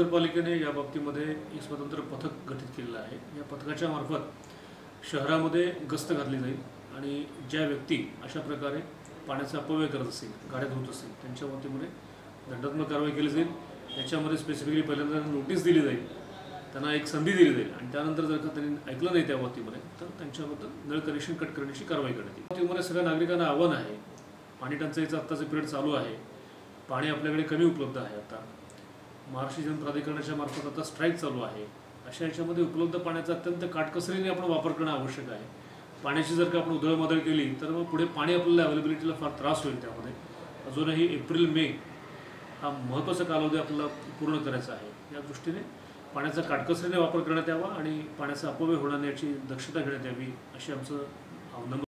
महानगरपालिकेने या बाबतीमध्ये एक स्वतंत्र पथक गठीत केलेलं आहे। या पथकाच्या मार्फत शहरामध्ये गस्त घातली जाईल आणि ज्या व्यक्ती अशा प्रकारे पाण्याचा अपव्यय करत असतील, गाड्या धुत असतील, त्यांच्या बाबतीमध्ये दंडात्मक कारवाई केली जाईल। याच्यामध्ये स्पेसिफिकली पहिल्यांदा नोटीस दिली जाईल, त्यांना एक संधी दिली जाईल आणि त्यानंतर जर का त्यांनी ऐकलं नाही त्या बाबतीमध्ये तर त्यांच्याबद्दल नळ कनेक्शन कट करण्याची कारवाई करण्यात येईल। त्यामुळे सगळ्या नागरिकांना आव्हान आहे, पाणी टंचाईचा आत्ताचे पिरियड चालू आहे, पाणी आपल्याकडे कमी उपलब्ध आहे। आता महाराष्ट्र जल प्राधिकरणाच्या मार्फत आता स्ट्राईक चालू आहे। अशा याच्यामध्ये उपलब्ध पाण्याचा अत्यंत काटकसरीने आपण वापर करणं आवश्यक आहे। पाण्याची जर का आपण उधळमाधळ केली तर मग पुढे पाणी आपल्याला अवेलेबिलिटीला फार त्रास होईल। त्यामध्ये अजूनही एप्रिल मे हा महत्त्वाचा कालावधी आपल्याला पूर्ण करायचा आहे। या दृष्टीने पाण्याचा काटकसरीने वापर करण्यात यावा आणि पाण्याचा अपव्यय होणार नाही याची दक्षता घेण्यात यावी अशी आमचं आव्हान